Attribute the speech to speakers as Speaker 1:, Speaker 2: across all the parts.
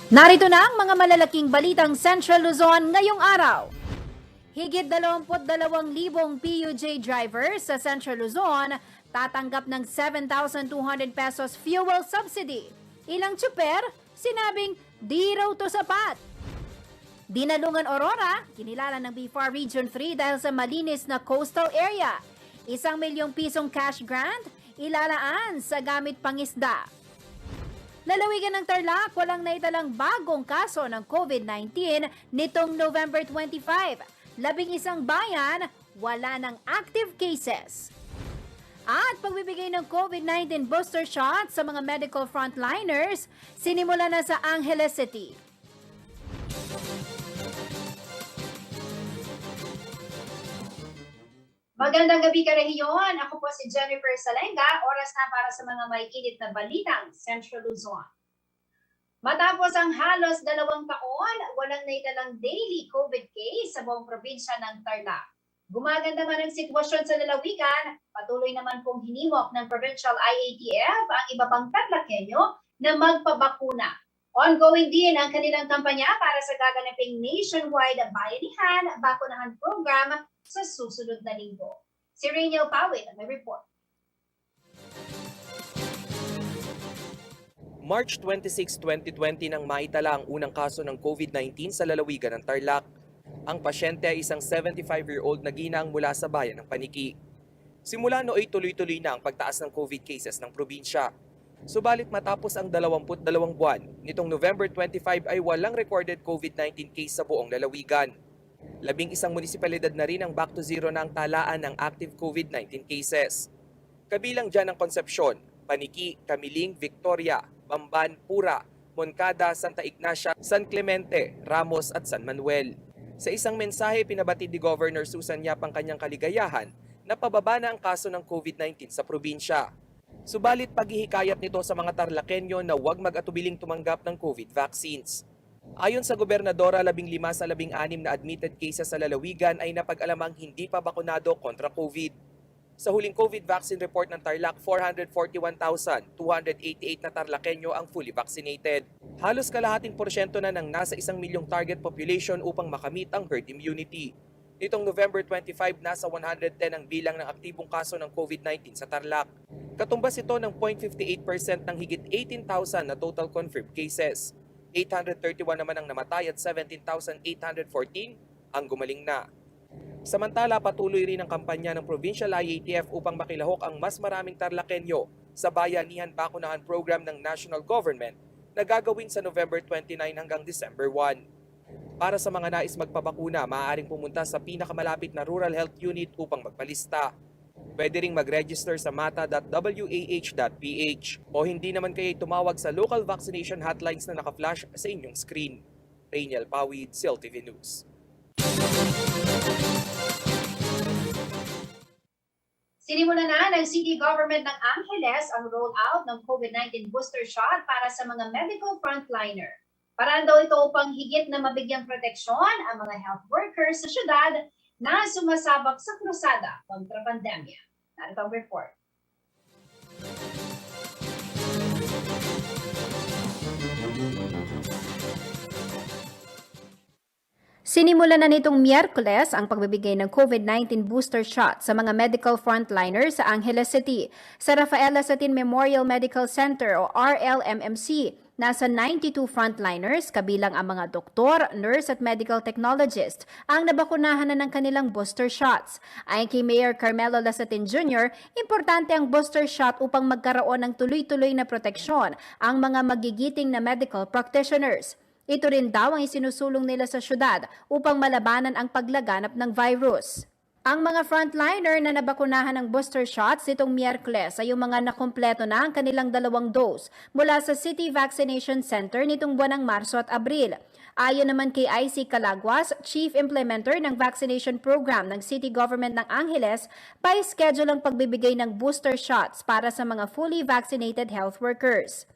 Speaker 1: Narito na ang mga malalaking balitang Central Luzon ngayong araw. Higit 22,000 PUJ drivers sa Central Luzon tatanggap ng 7,200 pesos fuel subsidy. Ilang tsuper, sinabing di raw to sapat. Dinalungan Aurora, kinilala ng BFAR Region 3 dahil sa malinis na coastal area. 1 milyong pisong cash grant, ilalaan sa gamit pangisda. Lalawigan ng Tarlac, walang naitalang bagong kaso ng COVID-19 nitong November 25. 11 bayan, wala ng active cases. At pagbibigay ng COVID-19 booster shot sa mga medical frontliners, sinimula na sa Angeles City.
Speaker 2: Magandang gabi ka rehiyon. Ako po si Jennifer Salenga. Oras na para sa mga may init na balitang Central Luzon. Matapos ang halos 2 taon, walang naitalang daily COVID case sa buong probinsya ng Tarlac. Gumaganda man ang sitwasyon sa lalawigan, patuloy naman pong hinimok ng Provincial IATF ang iba pang Tarlacenyo na magpabakuna. Ongoing din ang kanilang kampanya para sa gaganaping nationwide bayanihan bakunahan program sa susunod na linggo. Si Rainiel Pawit ang may report.
Speaker 3: March 26, 2020 nang maitala ang unang kaso ng COVID-19 sa lalawigan ng Tarlac. Ang pasyente ay isang 75-year-old na ginang mula sa bayan ng Paniki. Simula nooy tuloy-tuloy na ang pagtaas ng COVID cases ng probinsya. Subalit matapos ang 22 buwan, nitong November 25 ay walang recorded COVID-19 case sa buong lalawigan. 11 munisipalidad na rin ang back to zero na ang talaan ng active COVID-19 cases. Kabilang dyan ang Concepcion, Paniki, Camiling, Victoria, Bamban, Pura, Moncada, Santa Ignacia, San Clemente, Ramos at San Manuel. Sa isang mensahe, pinabatid ni Governor Susan Yap ang kanyang kaligayahan na pababa na ang kaso ng COVID-19 sa probinsya. Subalit paghihikayat nito sa mga Tarlacenyo na huwag mag-atubiling tumanggap ng COVID vaccines. Ayon sa gobernadora, 15 sa 16 na admitted cases sa lalawigan ay napag-alamang hindi pa bakunado kontra COVID. Sa huling COVID vaccine report ng Tarlac, 441,288 na Tarlacenyo ang fully vaccinated. Halos kalahating porsyento na ng nasa 1 milyong target population upang makamit ang herd immunity. Nitong November 25, nasa 110 ang bilang ng aktibong kaso ng COVID-19 sa Tarlac. Katumbas ito ng 0.58% ng higit 18,000 na total confirmed cases. 831 naman ang namatay at 17,814 ang gumaling na. Samantala, patuloy rin ang kampanya ng Provincial IATF upang makilahok ang mas maraming Tarlacenyo sa Bayanihan Bakunahan Program ng National Government na gagawin sa November 29 hanggang December 1. Para sa mga nais magpabakuna, maaaring pumunta sa pinakamalapit na Rural Health Unit upang magpalista. Pwede ring mag-register sa mata.wah.ph o hindi naman kayo tumawag sa local vaccination hotlines na naka-flash sa inyong screen. Rainiel Pawid, CILTV News.
Speaker 2: Sinimula na ng City Government ng Angeles ang rollout ng COVID-19 booster shot para sa mga medical frontliner. Paraan daw ito upang higit na mabigyang proteksyon ang mga health workers sa syudad na sumasabak sa krusada kontra pandemya. Narito ang report.
Speaker 1: Sinimula na nitong Miyerkules ang pagbibigay ng COVID-19 booster shot sa mga medical frontliners sa Angeles City. Sa Rafael Lasatin Memorial Medical Center o RLMMC, nasa 92 frontliners, kabilang ang mga doktor, nurse at medical technologist, ang nabakunahan na ng kanilang booster shots. Ayon kay Mayor Carmelo Lasatin Jr., importante ang booster shot upang magkaroon ng tuloy-tuloy na proteksyon ang mga magigiting na medical practitioners. Ito rin daw ang isinusulong nila sa syudad upang malabanan ang paglaganap ng virus. Ang mga frontliner na nabakunahan ng booster shots nitong Miyerkules ay yung mga nakumpleto na ang kanilang 2 dose mula sa City Vaccination Center nitong buwan ng Marso at Abril. Ayon naman kay IC Calaguas, Chief Implementer ng Vaccination Program ng City Government ng Angeles, pa-schedule ang pagbibigay ng booster shots para sa mga fully vaccinated health workers.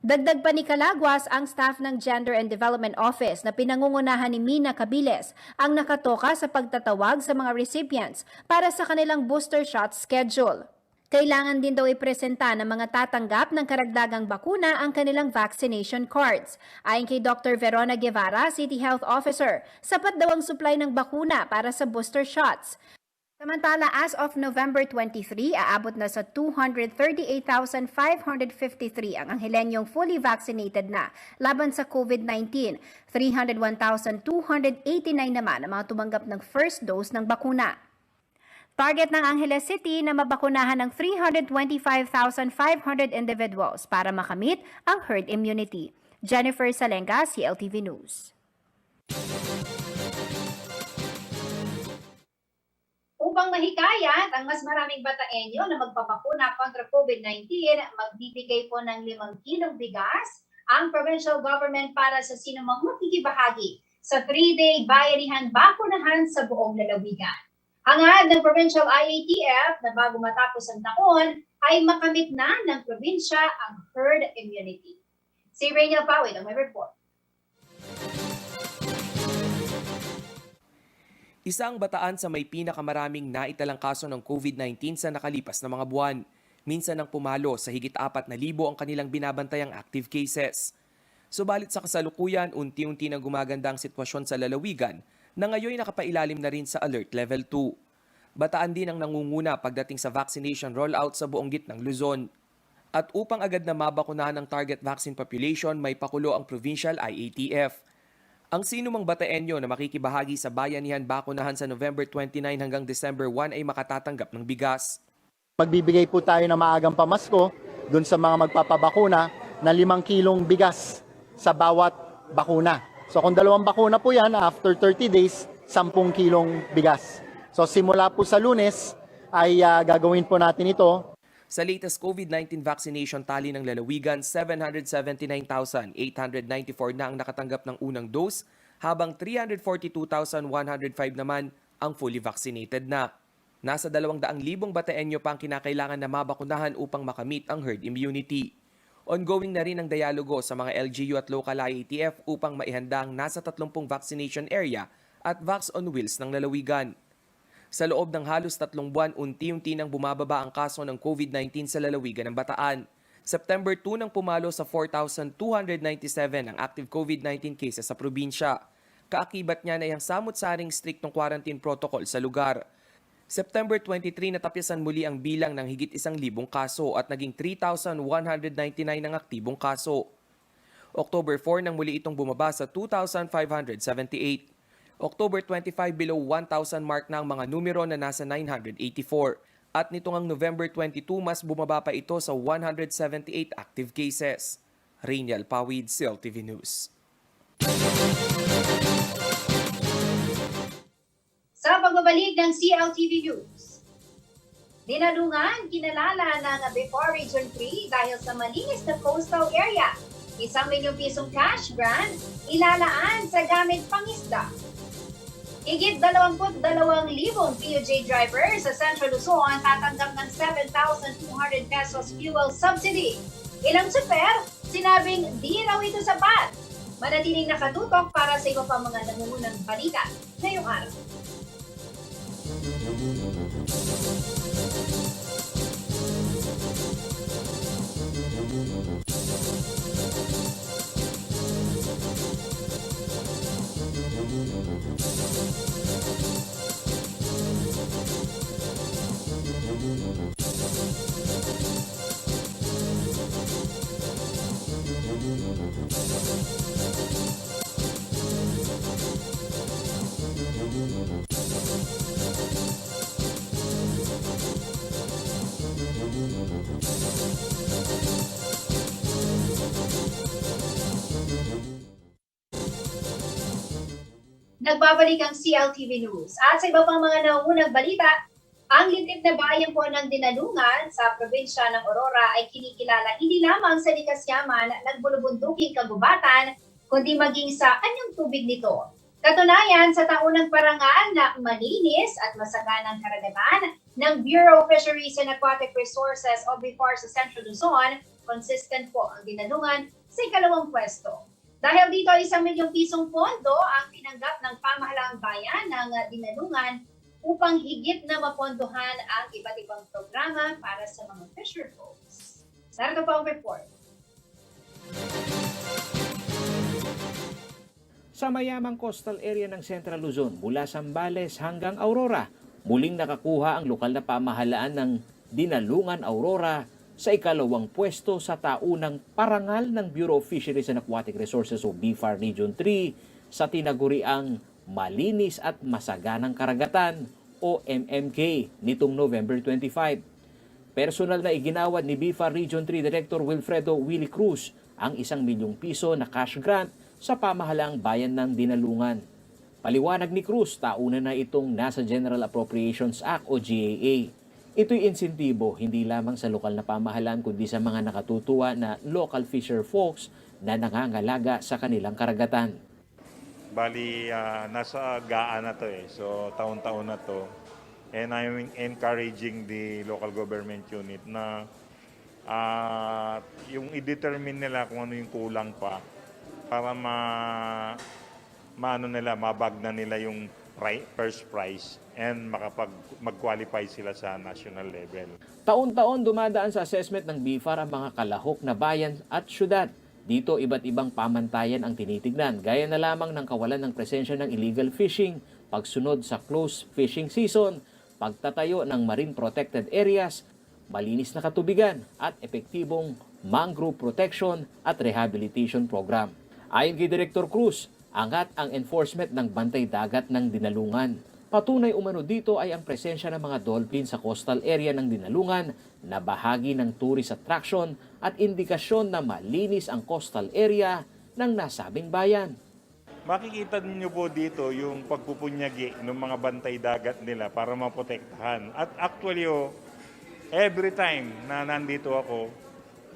Speaker 1: Dagdag pa ni Calaguas, ang staff ng Gender and Development Office na pinangungunahan ni Mina Cabiles ang nakatoka sa pagtatawag sa mga recipients para sa kanilang booster shot schedule. Kailangan din daw ipresenta ng mga tatanggap ng karagdagang bakuna ang kanilang vaccination cards. Ayon kay Dr. Verona Guevara, City Health Officer, sapat daw ang supply ng bakuna para sa booster shots. Samantala, as of November 23, aabot na sa 238,553 ang Angelenyong fully vaccinated na laban sa COVID-19. 301,289 naman ang mga tumanggap ng first dose ng bakuna. Target ng Angeles City na mabakunahan ng 325,500 individuals para makamit ang herd immunity. Jennifer Salenga, CLTV News.
Speaker 2: Upang mahikayat ang mas maraming Bataenyo na magpapakuna kontra COVID-19, magbibigay po ng 5 kilong bigas ang provincial government para sa sinumang makikibahagi sa 3-day bayanihan bakunahan sa buong lalawigan. Hangad ng Provincial IATF na bago matapos ang taon ay makamit na ng probinsya ang herd immunity. Si Rainiel Pawid ang may report.
Speaker 3: Isang bataan sa may pinakamaraming naitalang kaso ng COVID-19 sa nakalipas na mga buwan. Minsan nang pumalo sa higit 4,000 ang kanilang binabantayang active cases. Subalit sa kasalukuyan, unti-unti na gumaganda ang sitwasyon sa lalawigan na ngayon nakapailalim na rin sa Alert Level 2. Bataan din ang nangunguna pagdating sa vaccination rollout sa buong gitnang Luzon. At upang agad na mabakunahan ang target vaccine population, may pakulo ang Provincial IATF. Ang sinumang Bataenyo na makikibahagi sa bayanihan bakunahan sa November 29 hanggang December 1 ay makatatanggap ng bigas.
Speaker 4: Magbibigay po tayo ng maagang pamasko dun sa mga magpapabakuna na 5 kilong bigas sa bawat bakuna. So kung 2 bakuna po yan, after 30 days, 10 kilong bigas. So simula po sa Lunes ay gagawin po natin ito.
Speaker 3: Sa latest COVID-19 vaccination tally ng lalawigan, 779,894 na ang nakatanggap ng unang dose, habang 342,105 naman ang fully vaccinated na. Nasa 200,000 Bataenyo pa ang kinakailangan na mabakunahan upang makamit ang herd immunity. Ongoing na rin ang dialogo sa mga LGU at local IATF upang maihanda ang nasa 30 vaccination area at Vax on Wheels ng lalawigan. Sa loob ng halos 3 buwan, unti-unti nang bumababa ang kaso ng COVID-19 sa lalawigan ng Bataan. September 2 nang pumalo sa 4,297 ang active COVID-19 cases sa probinsya. Kaakibat niya na ang samut-saring striktong quarantine protocol sa lugar. September 23 natapisan muli ang bilang ng higit 1,000 kaso at naging 3,199 ang aktibong kaso. October 4 nang muli itong bumaba sa 2,578. October 25 below 1,000 mark na ang mga numero na nasa 984. At nitong ang November 22 mas bumaba pa ito sa 178 active cases. Rainiel Pawid, CLTV News.
Speaker 2: Sa pagbabalik ng CLTV News, dinalungan kinalala ng Before Region 3 dahil sa malinis na coastal area. 1 milyong pisong cash grant ilalaan sa gamit pangisda. Higit 22,000 PUJ drivers sa Central Luzon tatanggap ng 7,200 pesos fuel subsidy. Ilang super, sinabing di raw ito sapat. Manatiling nakatutok para sa iba pang mga nangungunang balita ngayong araw. Nagbabalik ang CLTV News. At sa iba pang mga nauunang balita, ang lintip na bayan po ng Dinalungan sa probinsya ng Aurora ay kinikilala hindi lamang sa likas yaman ng bulubunduking kagubatan, kundi maging sa kanyang tubig nito. Katunayan, sa taunang parangal na malinis at masaganang karagatan ng Bureau of Fisheries and Aquatic Resources o BIFAR sa Central Luzon, consistent po ang Dinalungan sa 2nd pwesto. Dahil dito, 1 milyong pisong pondo ang tinanggap ng pamahalaang bayan ng Dinalungan upang higit na mapondohan ang iba't ibang programa para sa mga fisher folks. Narito po ang report.
Speaker 5: Sa mayamang coastal area ng Central Luzon mula Zambales hanggang Aurora, muling nakakuha ang lokal na pamahalaan ng Dinalungan Aurora sa ikalawang pwesto sa taunang parangal ng Bureau of Fisheries and Aquatic Resources o BFAR Region 3 sa tinaguriang Malinis at Masaganang Karagatan o MMK nitong November 25. Personal na iginawad ni BFAR Region 3 Director Wilfredo Willie Cruz ang 1 milyong piso na cash grant sa pamahalaang bayan ng Dinalungan. Paliwanag ni Cruz, tauna na itong nasa General Appropriations Act o GAA. Ito'y insentibo hindi lamang sa lokal na pamahalaan kundi sa mga nakatutuwa na local fisher folks na nangangalaga sa kanilang karagatan.
Speaker 6: Bali, nasa GAA na to eh. So, taon-taon na to. And I'm encouraging the local government unit na yung i-determine nila kung ano yung kulang pa para mabag na nila yung first prize and mag-qualify sila sa national level.
Speaker 5: Taon-taon dumadaan sa assessment ng BFAR ang mga kalahok na bayan at syudad. Dito iba't ibang pamantayan ang tinitignan, gaya na lamang ng kawalan ng presensya ng illegal fishing, pagsunod sa close fishing season, pagtatayo ng marine protected areas, malinis na katubigan at epektibong mangrove protection at rehabilitation program. Ayon kay Director Cruz, angat ang enforcement ng bantay dagat ng Dinalungan. Patunay umano dito ay ang presensya ng mga dolphin sa coastal area ng Dinalungan na bahagi ng tourist attraction at indikasyon na malinis ang coastal area ng nasabing bayan.
Speaker 6: Makikita niyo po dito yung pagpupunyagi ng mga bantay dagat nila para maprotektahan. At actually, every time na nandito ako,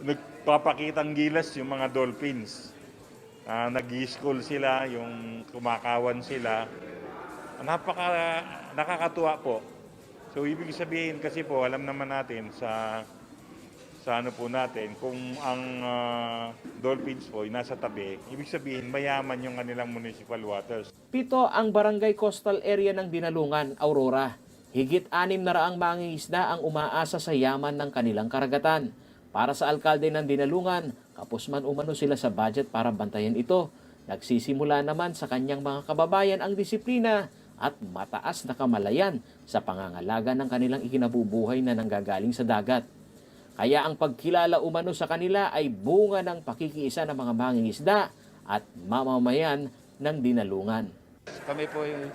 Speaker 6: nagpapakitang gilas yung mga dolphins. Nag-i-school sila, yung kumakawan sila. Nakakatuwa po. So ibig sabihin kasi po, alam naman natin sa ano po natin, kung ang dolphins po ay nasa tabi, ibig sabihin mayaman yung kanilang municipal waters.
Speaker 5: 7 ang barangay coastal area ng Dinalungan, Aurora. Higit 600 mangingisda ang umaasa sa yaman ng kanilang karagatan. Para sa alkalde ng Dinalungan, kapos man umano sila sa budget para bantayan ito. Nagsisimula naman sa kanyang mga kababayan ang disiplina at mataas na kamalayan sa pangangalaga ng kanilang ikinabubuhay na nanggagaling sa dagat. Kaya ang pagkilala umano sa kanila ay bunga ng pakikiisa ng mga mangingisda at mamamayan ng Dinalungan.
Speaker 7: Kami po yung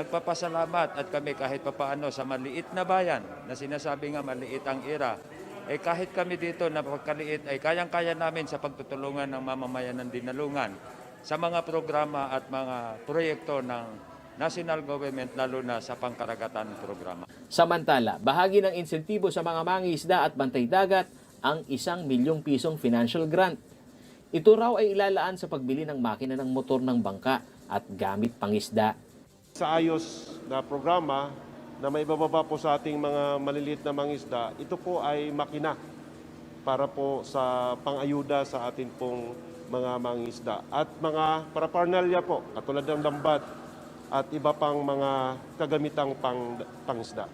Speaker 7: nagpapasalamat at kami kahit papaano sa maliit na bayan na sinasabi nga maliit ang ira, kahit kami dito na pagkaliit ay kayang-kaya namin sa pagtutulungan ng mamamayan ng Dinalungan sa mga programa at mga proyekto ng national government lalo na sa pangkaragatan programa.
Speaker 5: Samantala, bahagi ng insentibo sa mga mangingisda at bantay dagat ang 1 milyong pisong financial grant. Ito raw ay ilalaan sa pagbili ng makina ng motor ng bangka at gamit pangisda.
Speaker 8: Sa ayos na programa na may bababa po sa ating mga maliliit na mangisda, ito po ay makina para po sa pang-ayuda sa atin pong mga mangisda. At mga paraparnalya po, katulad ng lambat at iba pang mga kagamitang pangisda.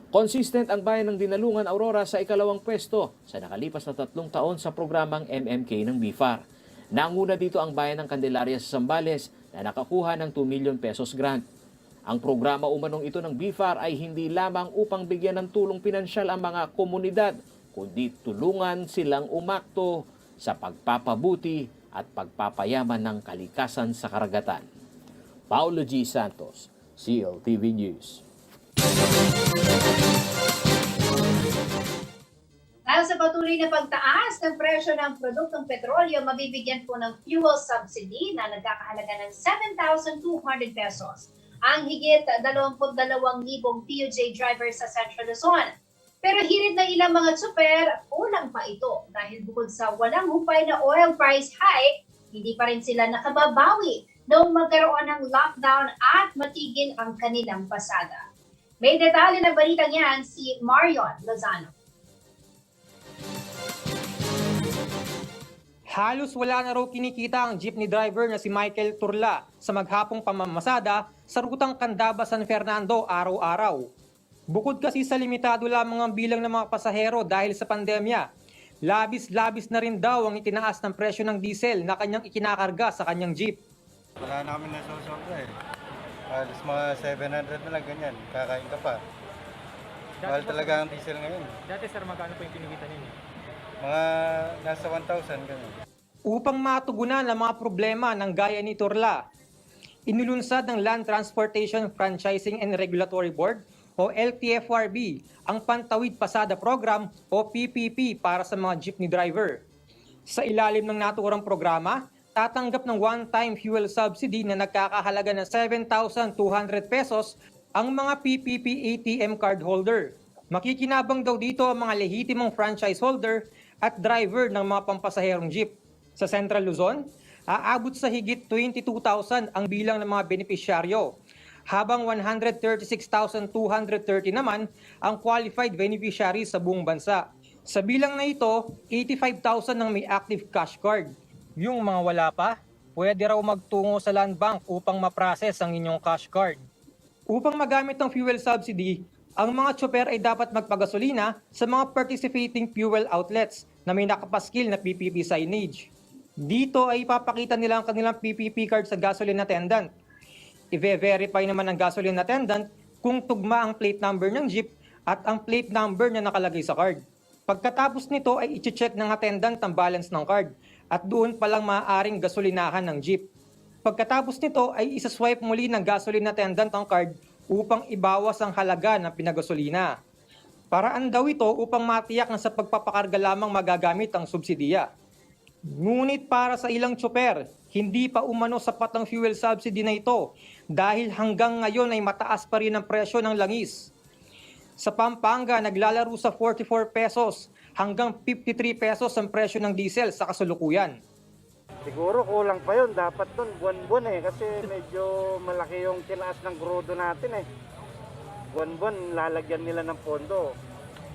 Speaker 5: Consistent ang bayan ng Dinalungan, Aurora sa ikalawang pwesto sa nakalipas na 3 taon sa programang MMK ng BFAR. Nanguna dito ang bayan ng Candelaria sa Zambales na nakakuha ng 2 million pesos grant. Ang programa umanong ito ng BFAR ay hindi lamang upang bigyan ng tulong pinansyal ang mga komunidad, kundi tulungan silang umakto sa pagpapabuti at pagpapayaman ng kalikasan sa karagatan. Paulo G. Santos, CLTV News.
Speaker 2: Dahil sa patuloy na pagtaas ng presyo ng produktong petrolyo, mabibigyan po ng fuel subsidy na nagkakahalaga ng 7,200 pesos ang higit 22,000 PUJ drivers sa Central Luzon. Pero hirit ng ilang mga tsuper, kulang pa ito dahil bukod sa walang humpay na oil price hike, hindi pa rin sila nakababawi noong magkaroon ng lockdown at matigil ang kanilang pasada. May detalye na balitang yan si Marion Lozano.
Speaker 9: Halos wala na raw kinikita ang jeepney driver na si Michael Turla sa maghapong pamamasada sa rutang Candaba-San Fernando araw-araw. Bukod kasi sa limitado lamang ang bilang ng mga pasahero dahil sa pandemya, labis-labis na rin daw ang itinaas ng presyo ng diesel na kanyang ikinakarga sa kanyang jeep.
Speaker 10: Wala na kami nasusobra eh. Alas mga 700 na lang ganyan, kakain ka pa. Mahal talaga ang diesel ngayon.
Speaker 9: Dati sir, magkano po yung kinikita ninyo?
Speaker 10: Mga nasa 1,000 ganyan.
Speaker 9: Upang matugunan ang mga problema ng gaya ni Turla, inulunsad ng Land Transportation Franchising and Regulatory Board o LTFRB ang Pantawid Pasada Program o PPP para sa mga jeepney driver. Sa ilalim ng naturang programa, tatanggap ng one-time fuel subsidy na nagkakahalaga ng 7,200 pesos ang mga PPP ATM card holder. Makikinabang daw dito ang mga lehitimong franchise holder at driver ng mga pampasaherong jeep. Sa Central Luzon, aabot sa higit 22,000 ang bilang ng mga benepisyaryo, habang 136,230 naman ang qualified beneficiaries sa buong bansa. Sa bilang na ito, 85,000 ang may active cash card. Yung mga wala pa, pwede raw magtungo sa land bank upang ma-process ang inyong cash card. Upang magamit ang fuel subsidy, ang mga tsoper ay dapat magpagasolina sa mga participating fuel outlets na may nakapaskil na PPP signage. Dito ay ipapakita nila ang kanilang PPP card sa gasoline attendant. I-verify naman ng gasoline attendant kung tugma ang plate number ng jeep at ang plate number na nakalagay sa card. Pagkatapos nito ay i-check ng attendant ang balance ng card at doon palang maaaring gasolinahan ng jeep. Pagkatapos nito ay isa-swipe muli ng gasoline attendant ang card upang ibawas ang halaga ng pinagasolina. Paraan daw ito upang matiyak na sa pagpapakarga lamang magagamit ang subsidiya. Ngunit para sa ilang tsoper, hindi pa umano sapat ang fuel subsidy na ito dahil hanggang ngayon ay mataas pa rin ang presyo ng langis. Sa Pampanga, naglalaro sa 44 pesos hanggang 53 pesos ang presyo ng diesel sa kasulukuyan.
Speaker 10: Siguro kulang pa yun, dapat dun buwan-buwan eh kasi medyo malaki yung tinaas ng grudo natin eh. Buwan-buwan lalagyan nila ng pondo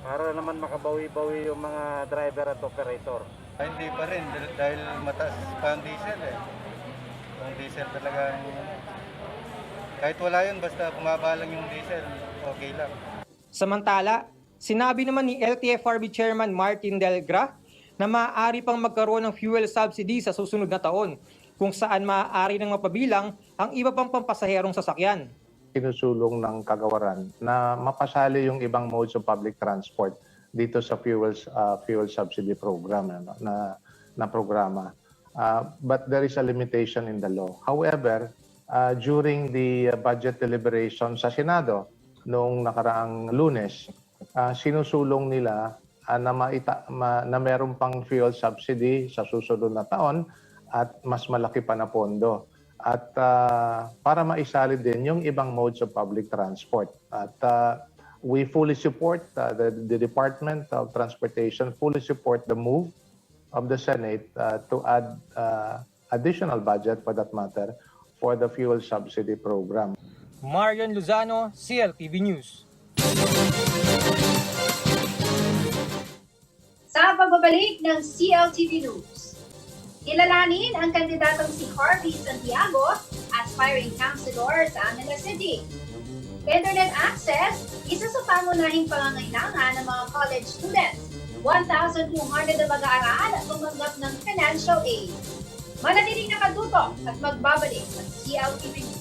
Speaker 10: para naman makabawi-bawi yung mga driver at operator. Hindi pa rin dahil mataas pa ang diesel eh. Ang diesel talagang kahit wala yun basta bumaba lang yung diesel, okay lang.
Speaker 9: Samantala, sinabi naman ni LTFRB Chairman Martin Delgra na maaari pang magkaroon ng fuel subsidy sa susunod na taon kung saan maaari nang mapabilang ang iba pang pampasaherong sasakyan.
Speaker 11: Sinusulong ng kagawaran na mapasali yung ibang modes of public transport dito sa fuel subsidy program na programa. But there is a limitation in the law. However, during the budget deliberation sa Senado noong nakaraang Lunes, sinusulong nila na meron pang fuel subsidy sa susunod na taon at mas malaki pa na pondo. At para maisali din yung ibang modes of public transport. At we fully support, the Department of Transportation fully support the move of the Senate to add additional budget for that matter for the fuel subsidy program.
Speaker 9: Marion Luzano, CLTV News.
Speaker 2: Sa pagbabalik ng CLTV News, kilalanin ang kandidatong si Harvey Santiago, aspiring councilor sa Angeles City. Internet access, isa sa pangunahing pangangailangan ng mga college students. 1,200 na mag-aaral at tumanggap ng financial aid. Manatiling nakatutok at magbabalik ng CLTV News.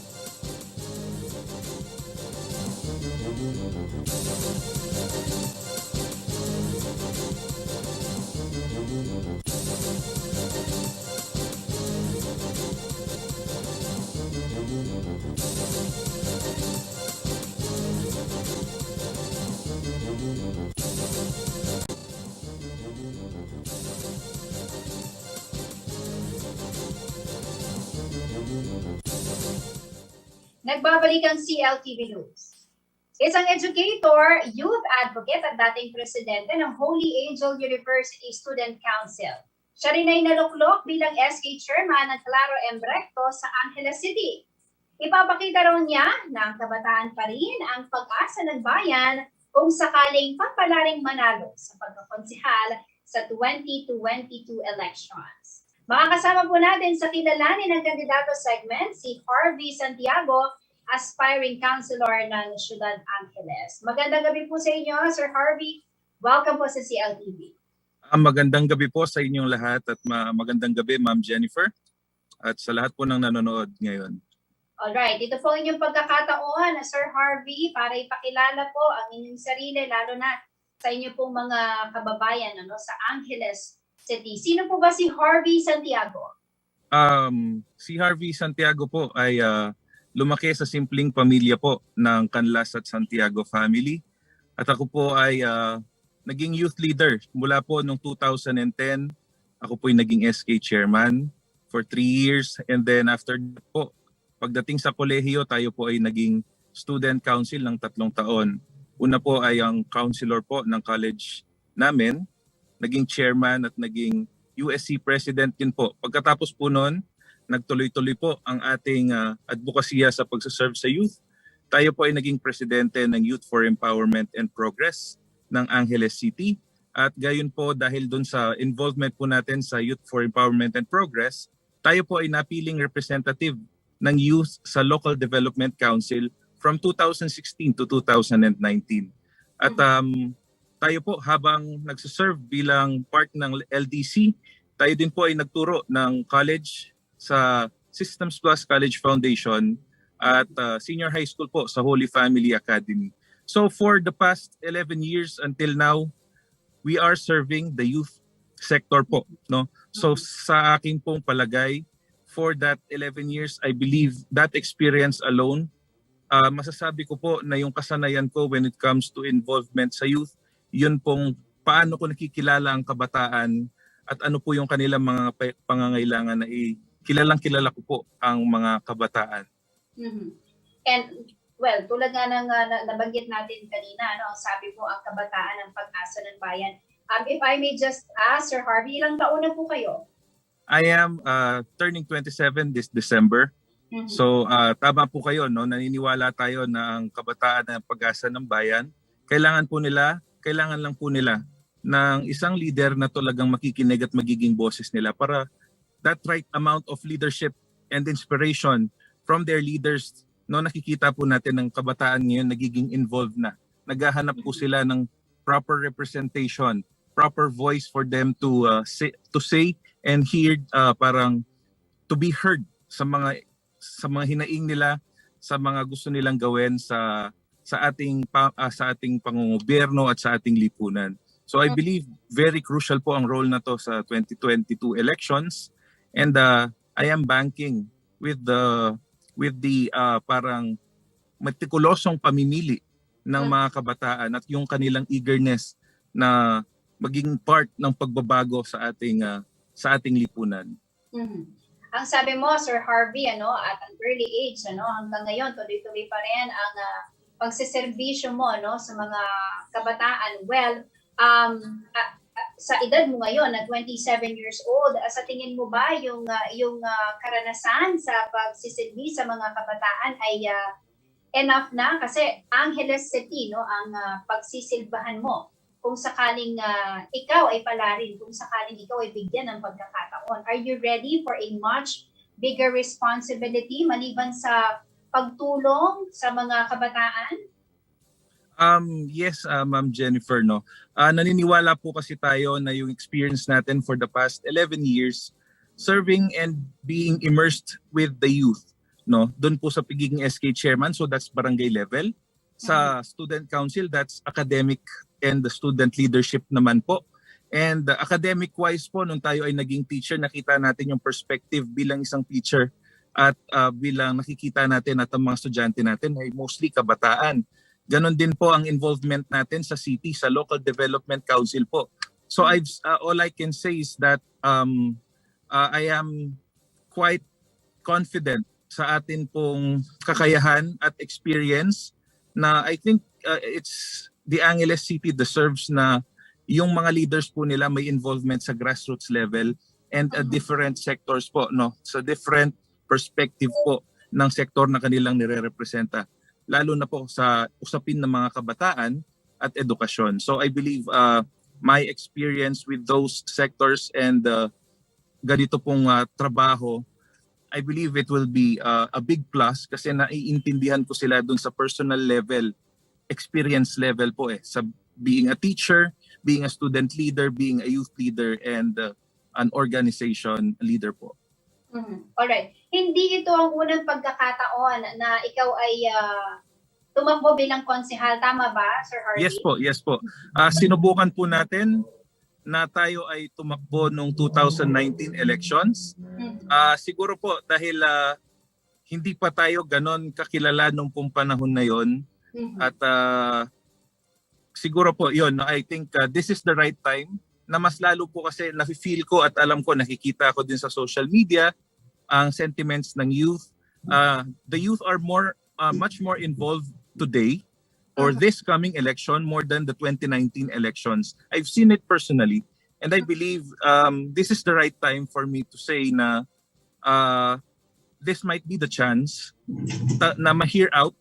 Speaker 2: Nagbabalik ang CLTV News. Isang educator, youth advocate at dating presidente ng Holy Angel University Student Council. Siya rin ay naluklok bilang SK Chairman ng Claro M. Recto sa Angeles City. Ipapakita raw niya na ang kabataan pa rin ang pag-asa ng bayan kung sakaling papalaring manalo sa pagkakonsihal sa 2022 elections. Makakasama po natin sa kilalanin ng kandidato segment si Harvey Santiago, aspiring councilor ng Ciudad Angeles. Magandang gabi po sa inyo, Sir Harvey. Welcome po sa CLTV.
Speaker 12: Magandang gabi po sa inyong lahat at magandang gabi Ma'am Jennifer at sa lahat po ng nanonood ngayon.
Speaker 2: Alright, ito po inyong pagkakataon, Sir Harvey, para ipakilala po ang inyong sarili, lalo na sa inyo pong mga kababayan sa Angeles City. Sino po ba si Harvey Santiago?
Speaker 12: Si Harvey Santiago po ay lumaki sa simpleng pamilya po ng Canlas at Santiago family. At ako po ay naging youth leader mula po noong 2010. Ako po ay naging SK chairman for 3 years. And then after that po, pagdating sa kolehiyo, tayo po ay naging student council ng 3 taon. Una po ay ang counselor po ng college namin, naging chairman at naging USC president din po. Pagkatapos po noon, nagtuloy-tuloy po ang ating advokasya sa pagsaserve sa youth. Tayo po ay naging presidente ng Youth for Empowerment and Progress ng Angeles City. At gayon po dahil dun sa involvement po natin sa Youth for Empowerment and Progress, tayo po ay napiling representative ng youth sa Local Development Council from 2016 to 2019. At tayo po habang nagsaserve bilang part ng LDC, tayo din po ay nagturo ng college sa Systems Plus College Foundation at senior high school po sa Holy Family Academy. So for the past 11 years until now, we are serving the youth sector po. No? So sa akin pong palagay, for that 11 years, I believe that experience alone, masasabi ko po na yung kasanayan ko when it comes to involvement sa youth, yun pong paano ko nakikilala ang kabataan at ano po yung kanilang mga pangangailangan na kilalang-kilala ko po ang mga kabataan.
Speaker 2: Mm-hmm. And well, tulad nga ng nabanggit natin kanina, sabi po ang kabataan ang pag-asa ng bayan. If I may just ask, Sir Harvey, ilang taon na po kayo?
Speaker 12: I am turning 27 this December.
Speaker 2: Mm-hmm.
Speaker 12: So tama po kayo, no? Naniniwala tayo na ang kabataan ang pag-asa ng bayan. Kailangan lang po nila ng isang leader na talagang makikinig at magiging boses nila para that right amount of leadership and inspiration from their leaders. No, nakikita po natin ng kabataan ngayon nagiging involved na. Naghahanap po sila ng proper representation, proper voice for them to say and hear, parang to be heard sa mga hinaing nila, sa mga gusto nilang gawin sa ating pangungobyerno at sa ating lipunan. So I believe very crucial po ang role na to sa 2022 elections, and I am banking with the parang metikulosong pamimili ng mga kabataan at yung kanilang eagerness na maging part ng pagbabago sa ating lipunan.
Speaker 2: Mm-hmm. Ang sabi mo, Sir Harvey, at an early age, hanggang ngayon, tuloy-tuloy pa rin ang pagsiservisyo mo sa mga kabataan. Well, sa edad mo ngayon na 27 years old, sa tingin mo ba yung karanasan sa pagsisilbi sa mga kabataan ay enough na? Kasi Angeles City, ang pagsisilbahan mo, kung sakaling ikaw ay palarin, kung sakaling ikaw ay bigyan ng pagkakataon, are you ready for a much bigger responsibility maliban sa pagtulong sa mga kabataan?
Speaker 12: Yes, Ma'am Jennifer, no. Naniniwala po kasi tayo na yung experience natin for the past 11 years serving and being immersed with the youth, no. Doon po sa pagiging SK chairman, so that's barangay level. Sa student council, that's academic and the student leadership naman po. And academic wise po, nung tayo ay naging teacher, nakita natin yung perspective bilang isang teacher at bilang nakikita natin at ang mga estudyante natin ay mostly kabataan. Ganon din po ang involvement natin sa city, sa Local Development Council po. So all I can say is that I am quite confident sa atin pong kakayahan at experience na I think it's the Angeles City deserves na yung mga leaders po nila may involvement sa grassroots level and different sectors po, no, sa different perspective po ng sektor na kanilang nire-representa, lalo na po sa usapin ng mga kabataan at edukasyon. So I believe my experience with those sectors and ganito pong trabaho I believe it will be a big plus kasi naiintindihan ko sila dun sa personal level, experience level po sa being a teacher, being a student leader, being a youth leader, and an organization leader po.
Speaker 2: Alright. Hindi ito ang unang pagkakataon na ikaw ay tumakbo bilang konsehal. Tama ba, Sir Harvey?
Speaker 12: Yes po. Sinubukan po natin na tayo ay tumakbo noong 2019 elections. Siguro po dahil hindi pa tayo ganon kakilala nung pong panahon na yon. At siguro po yun, I think this is the right time na mas lalo po kasi nafe-feel ko at alam ko, nakikita ko din sa social media ang sentiments ng youth. The youth are much more involved today or this coming election more than the 2019 elections. I've seen it personally, and I believe this is the right time for me to say na this might be the chance na ma-hear out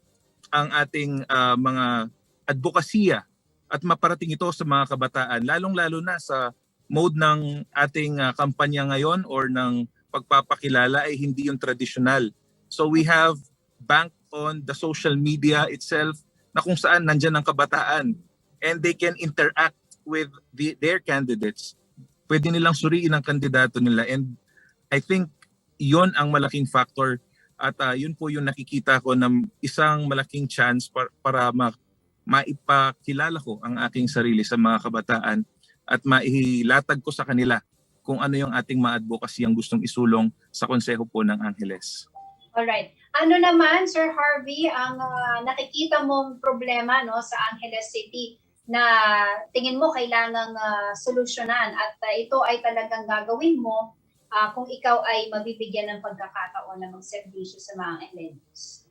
Speaker 12: ang ating mga advokasya at maparating ito sa mga kabataan, lalong-lalo na sa mode ng ating kampanya ngayon or ng pagpapakilala ay hindi yung traditional. So we have banked on the social media itself na kung saan nandyan ang kabataan and they can interact with their candidates. Pwede nilang suriin ang kandidato nila, and I think yon ang malaking factor at yun po yung nakikita ko na isang malaking chance para maipakilala ko ang aking sarili sa mga kabataan at mailatag ko sa kanila kung ano yung ating ma-advocacy ang gustong isulong sa Konseho po ng Angeles.
Speaker 2: Alright. Ano naman, Sir Harvey, ang nakikita mong problema sa Angeles City na tingin mo kailangang solusyonan at ito ay talagang gagawin mo kung ikaw ay mabibigyan ng pagkakataon na magserbisyo sa mga Angelenos?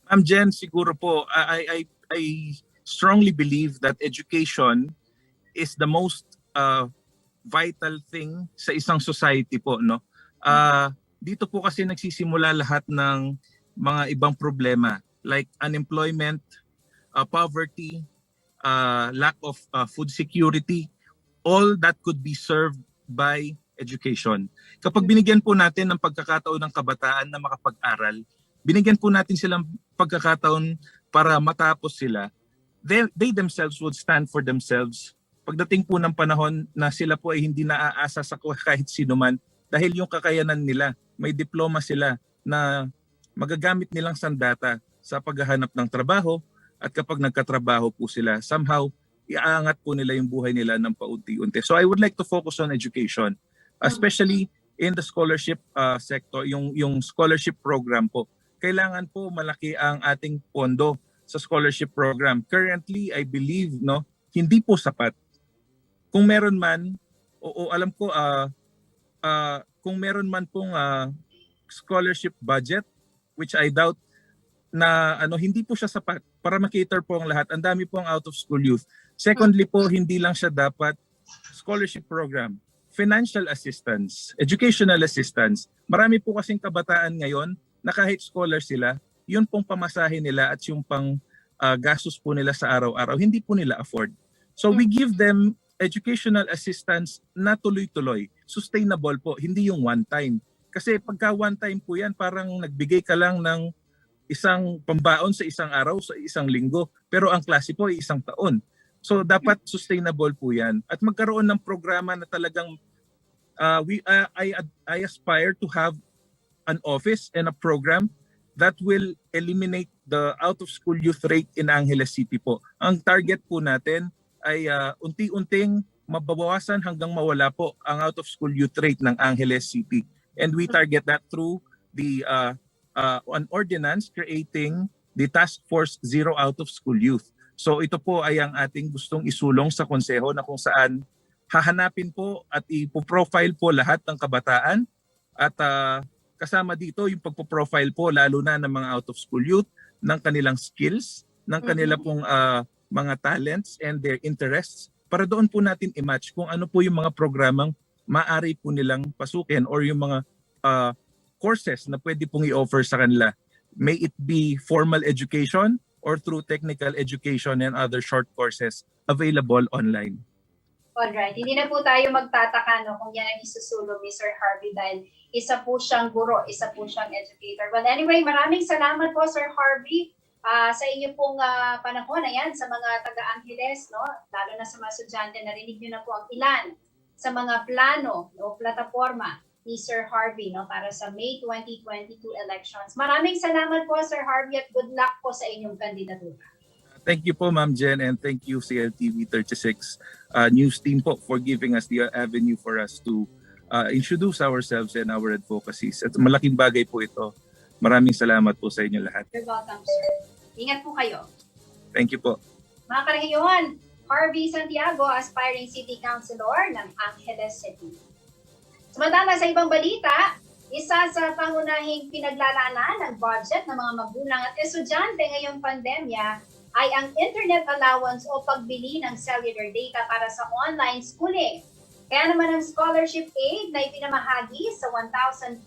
Speaker 12: Ma'am Jen, siguro po, I strongly believe that education is the most vital thing sa isang society po, no? Dito po kasi nagsisimula lahat ng mga ibang problema like unemployment, poverty, lack of food security, all that could be served by education. Kapag binigyan po natin ng pagkakataon ng kabataan na makapag-aral, binigyan po natin silang pagkakataon para matapos sila, they themselves would stand for themselves. Pagdating po ng panahon na sila po ay hindi naaasa sa kahit sino man dahil yung kakayanan nila, may diploma sila na magagamit nilang sandata sa paghahanap ng trabaho, at kapag nagkatrabaho po sila, somehow iaangat po nila yung buhay nila ng paunti-unti. So I would like to focus on education, especially in the scholarship sector, yung scholarship program po. Kailangan po malaki ang ating pondo sa scholarship program. Currently, I believe hindi po sapat. Kung meron man, alam ko kung meron man pong scholarship budget, which I doubt na hindi po siya sapat para makater po ang lahat. Ang dami po ang out of school youth. Secondly po, hindi lang siya dapat scholarship program, financial assistance, educational assistance. Marami po kasing kabataan ngayon na kahit scholar sila, yun pong pamasahe nila at yung pang gastos po nila sa araw-araw, hindi po nila afford. So we give them educational assistance na tuloy-tuloy, sustainable po, hindi yung one time. Kasi pagka one time po yan, parang nagbigay ka lang ng isang pambaon sa isang araw, sa isang linggo, pero ang klase po ay isang taon. So dapat sustainable po yan. At magkaroon ng programa na talagang I aspire to have an office and a program that will eliminate the out-of-school youth rate in Angeles City po. Ang target po natin ay unti-unting mababawasan hanggang mawala po ang out-of-school youth rate ng Angeles City. And we target that through the an ordinance creating the Task Force Zero Out-of-School Youth. So ito po ay ang ating gustong isulong sa konseho na kung saan hahanapin po at ipo-profile po lahat ng kabataan at kasama dito yung pagpo-profile po lalo na ng mga out-of-school youth, ng kanilang skills, ng kanila pong mga talents and their interests para doon po natin i-match kung ano po yung mga programang maaari po nilang pasukin or yung mga courses na pwede pong i-offer sa kanila. May it be formal education or through technical education and other short courses available online.
Speaker 2: Alright, hindi na po tayo magtataka no, kung yan ang isusulong ni Sir Harvey dahil isa po siyang guro, isa po siyang educator. Well, anyway, maraming salamat po Sir Harvey sa inyo pong panahon. Ayan, sa mga taga-Angeles, no? Lalo na sa mga estudyante, narinig nyo na po ang ilan sa mga plano o plataforma ni Sir Harvey no, para sa May 2022 elections. Maraming salamat po Sir Harvey at good luck po sa inyong kandidatura.
Speaker 12: Thank you po, Ma'am Jen, and thank you CLTV 36 news team po for giving us the avenue for us to introduce ourselves and our advocacies. At malaking bagay po ito. Maraming salamat po sa inyo lahat.
Speaker 2: You're welcome, sir. Ingat po kayo.
Speaker 12: Thank you po.
Speaker 2: Mga karehiyon, Harvey Santiago, aspiring city councilor ng Angeles City. Samantala sa ibang balita, isa sa pangunahing pinaglalaanan ng budget ng mga magulang at estudyante ngayong pandemya ay ang internet allowance o pagbili ng cellular data para sa online schooling. Kaya naman ang scholarship aid na ipinamahagi sa 1,200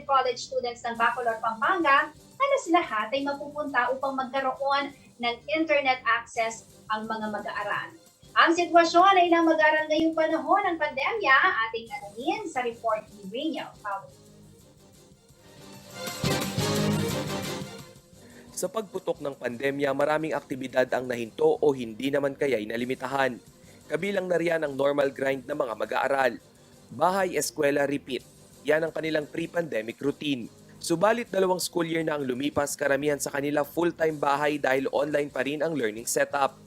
Speaker 2: college students ng Bacolod, Pampanga, halos lahat ay mapupunta upang magkaroon ng internet access ang mga mag-aaral. Ang sitwasyon ay ilang mag-aaral ngayong panahon ng pandemya, ating alamin sa report ni Reniel Paulo.
Speaker 3: Sa pagputok ng pandemya, maraming aktibidad ang nahinto o hindi naman kaya'y nalimitahan. Kabilang na riyan ang normal grind ng mga mag-aaral. Bahay, eskwela, repeat. Yan ang kanilang pre-pandemic routine. Subalit 2 school year na ang lumipas, karamihan sa kanila full-time bahay dahil online pa rin ang learning setup.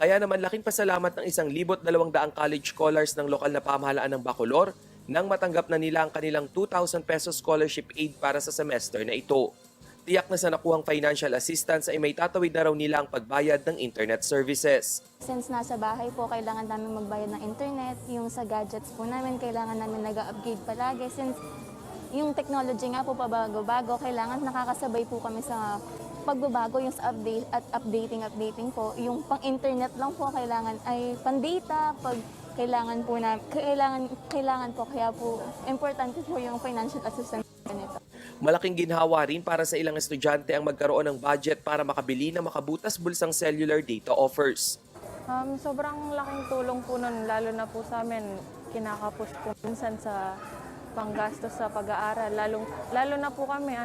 Speaker 3: Kaya naman laking pasalamat ng 1,200 college scholars ng lokal na pamahalaan ng Bacolor nang matanggap na nila ang kanilang 2,000 pesos scholarship aid para sa semester na ito. Tiyak na sa nakuhang financial assistance ay may tatawid na raw nila ang pagbayad ng internet services.
Speaker 13: Since nasa bahay po, kailangan namin magbayad ng internet. Yung sa gadgets po namin, kailangan namin nag-upgrade palagi. Since yung technology nga po pabago-bago, kailangan nakakasabay po kami sa pagbabago, yung sa update at updating po. Yung pang-internet lang po, kailangan ay pang-data, pag kailangan po na, kailangan po, kaya po importante po yung financial assistance nito.
Speaker 3: Malaking ginhawa rin para sa ilang estudyante ang magkaroon ng budget para makabili ng makabutas bulsang cellular data offers.
Speaker 14: Sobrang laking tulong po nun, lalo na po sa amin, kinakapos po minsan sa panggastos sa pag-aaral. Lalo na po kami,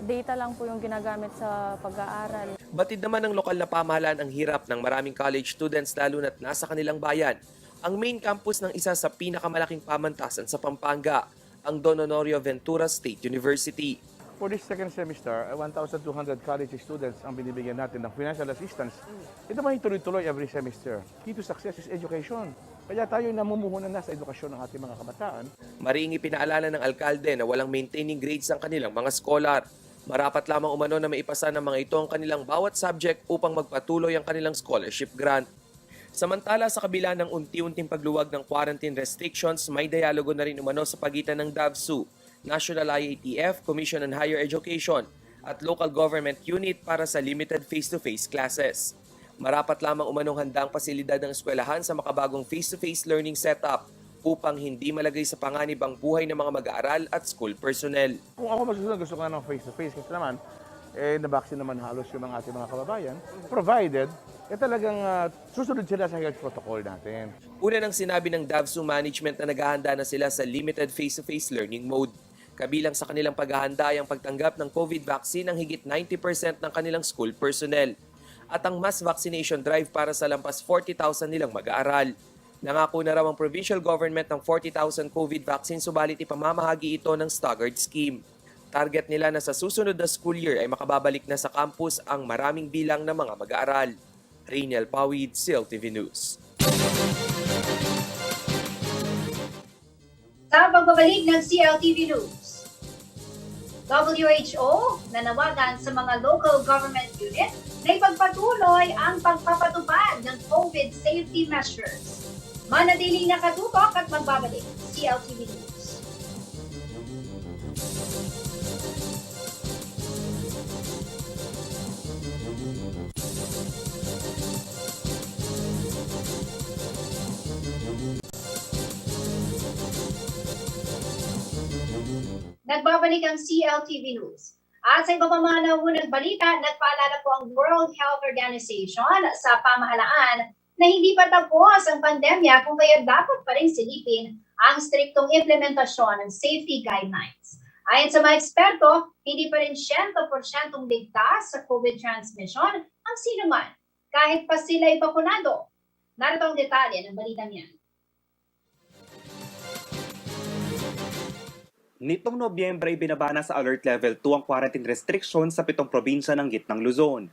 Speaker 14: data lang po yung ginagamit sa pag-aaral.
Speaker 3: Batid naman ng lokal na pamahalaan ang hirap ng maraming college students lalo na't nasa kanilang bayan. Ang main campus ng isa sa pinakamalaking pamantasan sa Pampanga, ang Don Honorio Ventura State University.
Speaker 15: For this second semester, 1,200 college students ang binibigyan natin ng financial assistance. Ito may tuloy-tuloy every semester. Key to success is education. Kaya tayo namumuhunan na sa edukasyon ng ating mga kabataan.
Speaker 3: Mariing ipinaalala ng alkalde na walang maintaining grades ang kanilang mga scholar. Marapat lamang umano na maipasa ng mga ito ang kanilang bawat subject upang magpatuloy ang kanilang scholarship grant. Samantala, sa kabila ng unti-unting pagluwag ng quarantine restrictions, may dialogo na rin umano sa pagitan ng DAVSU, National IATF, Commission on Higher Education, at local government unit para sa limited face-to-face classes. Marapat lamang umanong handang pasilidad ng eskwelahan sa makabagong face-to-face learning setup upang hindi malagay sa panganib ang buhay ng mga mag-aaral at school personnel.
Speaker 15: Kung ako masusunod, gusto ko na ng face-to-face kasi naman, nabaksin naman halos yung mga ating mga kababayan, provided talagang susunod sila sa health protocol natin.
Speaker 3: Una nang sinabi ng DAVSU management na naghahanda na sila sa limited face-to-face learning mode. Kabilang sa kanilang paghahanda ay ang pagtanggap ng COVID vaccine ng higit 90% ng kanilang school personnel at ang mass vaccination drive para sa lampas 40,000 nilang mag-aaral. Nangako na raw ang provincial government ng 40,000 COVID vaccine subalit ipamamahagi ito ng staggered scheme. Target nila na sa susunod na school year ay makababalik na sa campus ang maraming bilang ng mga mag-aaral. Reniel Pawid, CLTV News.
Speaker 2: Sa pagbabalik ng CLTV News, WHO nanawagan sa mga local government unit na ipagpatuloy ang pagpapatupad ng COVID safety measures. Manatiling nakatutok at magbabalik. CLTV News. Nagbabalik ang CLTV News. At sa iba pa mga naunang balita, nagpaalala po ang World Health Organization sa pamahalaan na hindi pa tapos ang pandemya kung kaya dapat pa rin silipin ang striktong implementasyon ng safety guidelines. Ayon sa mga eksperto, hindi pa rin 100% ligtas sa COVID transmission ang sinuman, kahit pa sila'y bakunado. Narito ang detalye ng balitang yan.
Speaker 16: Nitong Nobyembre, binaba na sa Alert Level 2 ang quarantine restrictions sa 7 probinsya ng gitnang Luzon.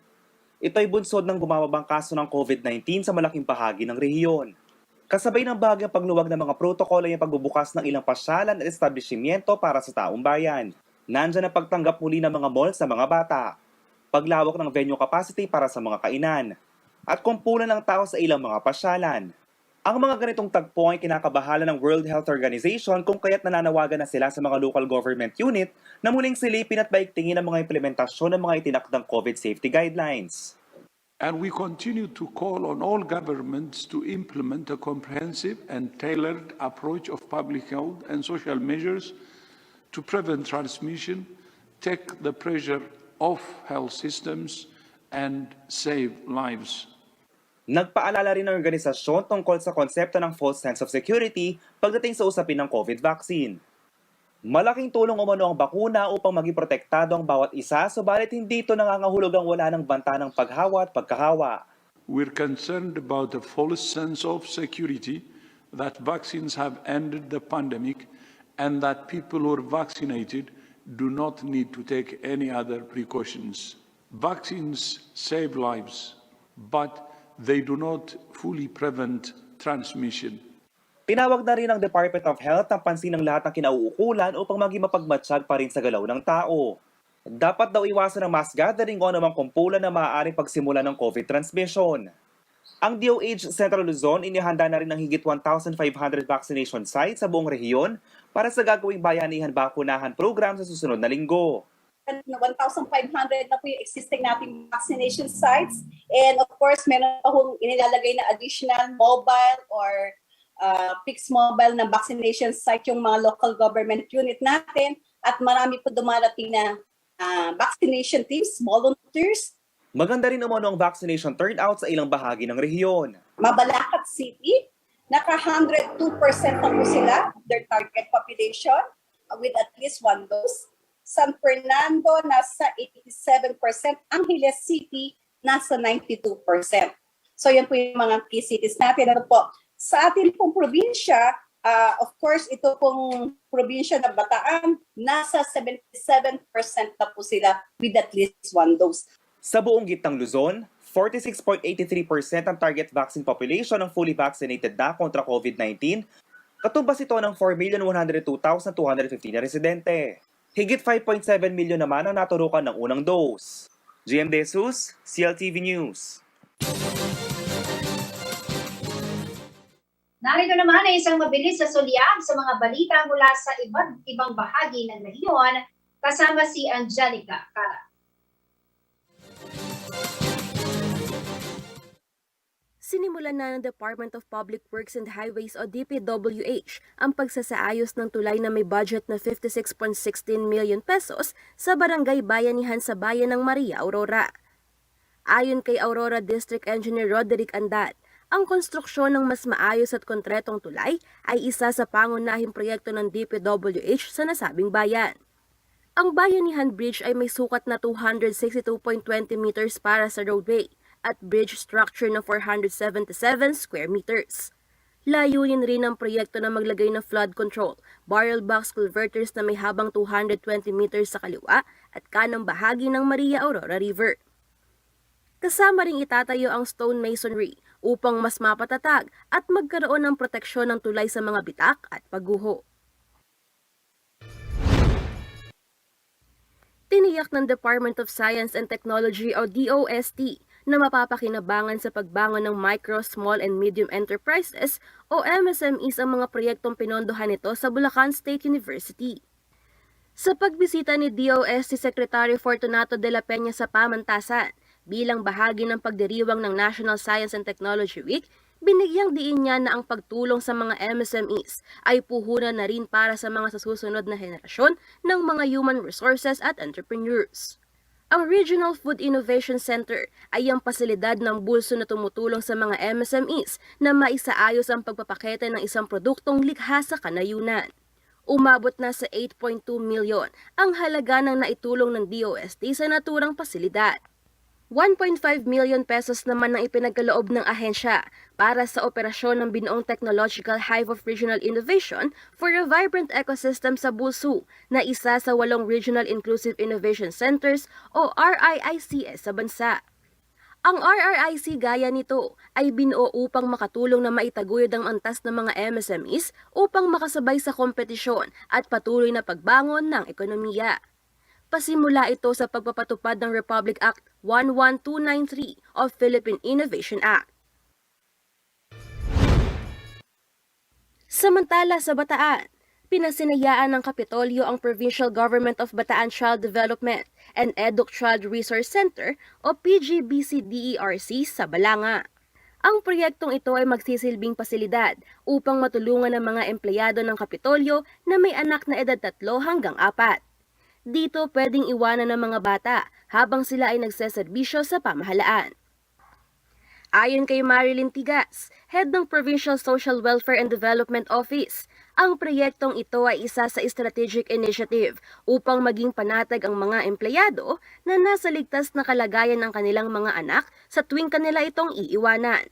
Speaker 16: Ito ay bunsod ng bumababang kaso ng COVID-19 sa malaking bahagi ng rehiyon. Kasabay ng bahagyang pagluwag ng mga protokolo ay ang pagbubukas ng ilang pasyalan at establishmento para sa taong bayan. Nandyan ang pagtanggap muli ng mga mall sa mga bata, paglawak ng venue capacity para sa mga kainan, at kumpulan ng tao sa ilang mga pasyalan. Ang mga ganitong tagpo ay kinakabahala ng World Health Organization kung kaya't nananawagan na sila sa mga local government unit na muling silipin at baigtingin ang mga implementasyon ng mga itinakdang COVID safety guidelines.
Speaker 17: And we continue to call on all governments to implement a comprehensive and tailored approach of public health and social measures to prevent transmission, take the pressure off health systems, and save lives.
Speaker 16: Nagpaalala rin ng organisasyon tungkol sa konsepto ng false sense of security pagdating sa usapin ng COVID vaccine. Malaking tulong umano ang bakuna upang maging protektado ang bawat isa, subalit hindi ito nangangahulog ang wala ng banta ng paghawa at pagkahawa.
Speaker 17: We're concerned about the false sense of security that vaccines have ended the pandemic and that people who are vaccinated do not need to take any other precautions. Vaccines save lives, but they do not fully prevent transmission.
Speaker 16: Tinawag na rin ng Department of Health ang pansin ng lahat ng kinauukulan upang maging mapagmatsyag pa rin sa galaw ng tao. Dapat daw iwasan ang mass gathering o anumang kumpulan na maaaring pagsimula ng COVID transmission. Ang DOH Central Luzon inihanda na rin ng higit 1,500 vaccination sites sa buong rehiyon para sa gagawing bayanihan bakunahan program sa susunod na linggo.
Speaker 18: 1,500 na po yung existing nating vaccination sites. And of course, meron pa kong inilalagay na additional mobile or fixed mobile na vaccination site yung mga local government unit natin. At marami po dumarating na vaccination teams, volunteers.
Speaker 16: Maganda rin umano ang vaccination turnout sa ilang bahagi ng rehiyon.
Speaker 18: Mabalacat City, naka 102% na po sila, their target population, with at least one dose. San Fernando, nasa 87%. Angeles City, nasa 92%. So yan po yung mga key cities natin. Ano po? Sa atin pong probinsya, of course, ito pong probinsya na Bataan, nasa 77% na po sila with at least one dose.
Speaker 16: Sa buong gitnang Luzon, 46.83% ang target vaccine population ng fully vaccinated na kontra COVID-19. Katumbas ito ng 4,102,215 na residente. Higit 5.7 milyon naman ang naturukan ng unang dose. GM De Jesus, CLTV News.
Speaker 2: Narito naman ay isang mabilis na sulyap sa mga balita mula sa iba't ibang bahagi ng rehiyon, kasama si Angelica Cara.
Speaker 19: Sinimulan na ng Department of Public Works and Highways o DPWH ang pagsasaayos ng tulay na may budget na 56.16 million pesos sa Barangay Bayanihan sa Bayan ng Maria Aurora. Ayon kay Aurora District Engineer Roderick Andat, ang konstruksyon ng mas maayos at konkretong tulay ay isa sa pangunahing proyekto ng DPWH sa nasabing bayan. Ang Bayanihan Bridge ay may sukat na 262.20 meters para sa roadway at bridge structure na 477 square meters. Layunin rin ng proyekto na maglagay ng flood control, barrel box culverters na may habang 220 meters sa kaliwa at kanang bahagi ng Maria Aurora River. Kasama ring itatayo ang stone masonry upang mas mapatatag at magkaroon ng proteksyon ng tulay sa mga bitak at pagguho. Tiniyak ng Department of Science and Technology o DOST na mapapakinabangan sa pagbangon ng micro, small and medium enterprises o MSMEs ang mga proyektong pinondohan nito sa Bulacan State University. Sa pagbisita ni DOST Secretary Fortunato de la Peña sa Pamantasan, bilang bahagi ng pagdiriwang ng National Science and Technology Week, binigyang diin niya na ang pagtulong sa mga MSMEs ay puhunan na rin para sa mga susunod na henerasyon ng mga human resources at entrepreneurs. Ang Regional Food Innovation Center ay ang pasilidad ng bulso na tumutulong sa mga MSMEs na maisaayos ang pagpapakete ng isang produktong likha sa kanayunan. Umabot na sa 8.2 milyon ang halaga ng naitulong ng DOST sa naturang pasilidad. 1.5 million pesos naman ang ipinagkaloob ng ahensya para sa operasyon ng binuong Technological Hive of Regional Innovation for a Vibrant Ecosystem sa Bulsu na isa sa 8 Regional Inclusive Innovation Centers o RIICs sa bansa. Ang RRIC gaya nito ay binuo upang makatulong na maitaguyod ang antas ng mga MSMEs upang makasabay sa kompetisyon at patuloy na pagbangon ng ekonomiya. Pasimula ito sa pagpapatupad ng Republic Act 11293 of Philippine Innovation Act. Samantala sa Bataan, pinasinayaan ng Kapitolyo ang Provincial Government of Bataan Child Development and EDUC Child Resource Center o PGBC-DERC sa Balanga. Ang proyektong ito ay magsisilbing pasilidad upang matulungan ang mga empleyado ng Kapitolyo na may anak na edad 3 hanggang 4. Dito pwedeng iwanan ng mga bata habang sila ay nagseserbisyo sa pamahalaan. Ayon kay Marilyn Tigas, head ng Provincial Social Welfare and Development Office, ang proyektong ito ay isa sa strategic initiative upang maging panatag ang mga empleyado na nasa ligtas na kalagayan ng kanilang mga anak sa tuwing kanila itong iiwanan.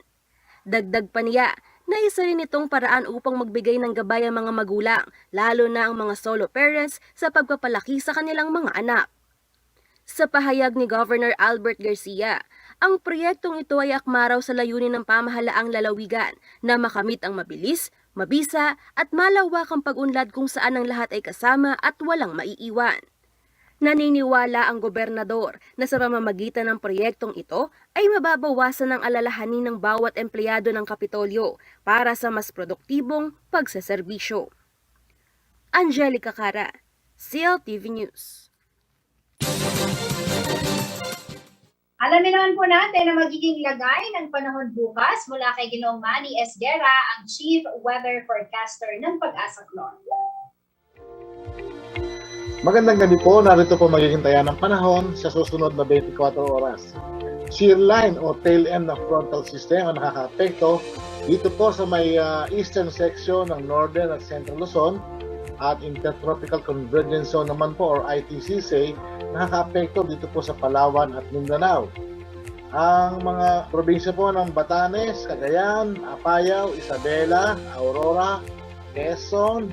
Speaker 19: Dagdag pa niya, na isa rin itong paraan upang magbigay ng gabay ang mga magulang, lalo na ang mga solo parents sa pagpapalaki sa kanilang mga anak. Sa pahayag ni Governor Albert Garcia, ang proyektong ito ay akma raw sa layunin ng pamahalaang lalawigan na makamit ang mabilis, mabisa at malawakang pag-unlad kung saan ang lahat ay kasama at walang maiiwan. Naniniwala ang gobernador na sa pamamagitan ng proyektong ito ay mababawasan ang alalahanin ng bawat empleyado ng Kapitolyo para sa mas produktibong pagseserbisyo. Angelica Cara, CLTV News.
Speaker 2: Alamin naman po natin na magiging lagay ng panahon bukas mula kay Ginoong Manny S. Guerra, ang Chief Weather Forecaster ng Pag-asa Clon.
Speaker 11: Magandang gabi po, narito po magiging taya ng panahon sa susunod na 24 oras. Shear line o tail end ng frontal system ang nakaka-apekto dito po sa may eastern section ng northern at central Luzon at intertropical convergence zone naman po or ITCC nakaka-apekto dito po sa Palawan at Mindanao. Ang mga probinsya po ng Batanes, Cagayan, Apayao, Isabela, Aurora, Quezon,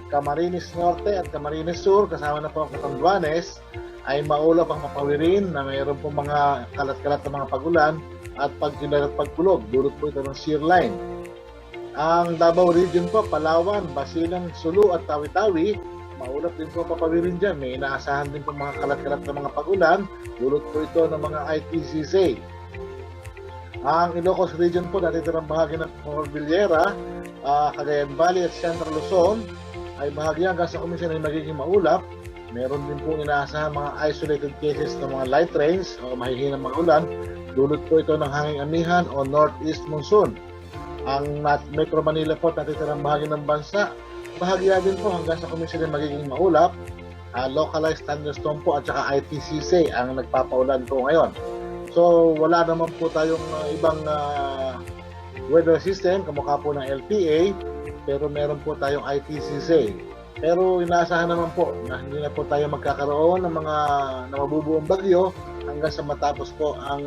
Speaker 11: Camarines Norte at Camarines Sur, kasama na po ang Catanduanes, ay maulap ang papawirin na mayroon po mga kalat-kalat na mga pagulan at pagkilat at pagkulog. Dulot po ito ng shear line. Ang Davao Region po, Palawan, Basilan, Sulu at Tawi-Tawi, maulap din po ang papawirin dyan. May inaasahan din po mga kalat-kalat na mga pagulan. Dulot po ito ng mga ITCC. Ang Ilocos Region po, natitirang bahagi ng Cordillera, Cagayan Valley at Central Luzon, ay bahagi hanggang sa komisyon ay magiging maulap. Meron din po inaasahan mga isolated cases ng mga light rains o mahihinang mga ulan. Dulot po ito ng hanging amihan o northeast monsoon. Ang Metro Manila po, natitirang bahagi ng bansa, bahagya din po hanggang sa komisyon ay magiging maulap. Localized thunderstorm po at saka ITCC ang nagpapaulan po ngayon. So wala naman po tayong ibang weather system kamukha po ng LPA, pero meron po tayong ITCC. Pero inaasahan naman po na hindi na po tayo magkakaroon ng mga mabubuong bagyo hanggang sa matapos po ang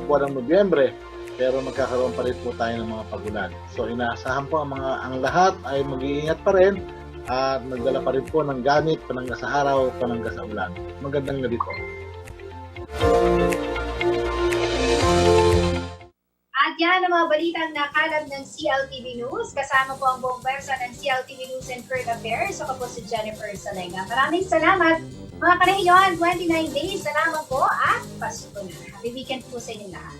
Speaker 11: buwan ng Nobyembre. Pero magkakaroon pa rin po tayo ng mga pagulan. So inaasahan po ang lahat ay mag-iingat pa rin at nagdala pa rin po ng gamit panangga sa araw, panangga sa ulan. Magandang gabi po.
Speaker 2: At yan ang mga balitang nakalap ng CLTV News. Kasama po ang buong pwersa ng CLTV News and Current Affairs. Ako po si Jennifer Salenga. Maraming salamat. Mga karehiyon, 29 days. Salamat po at Pasko na. Happy weekend po sa inyo lahat.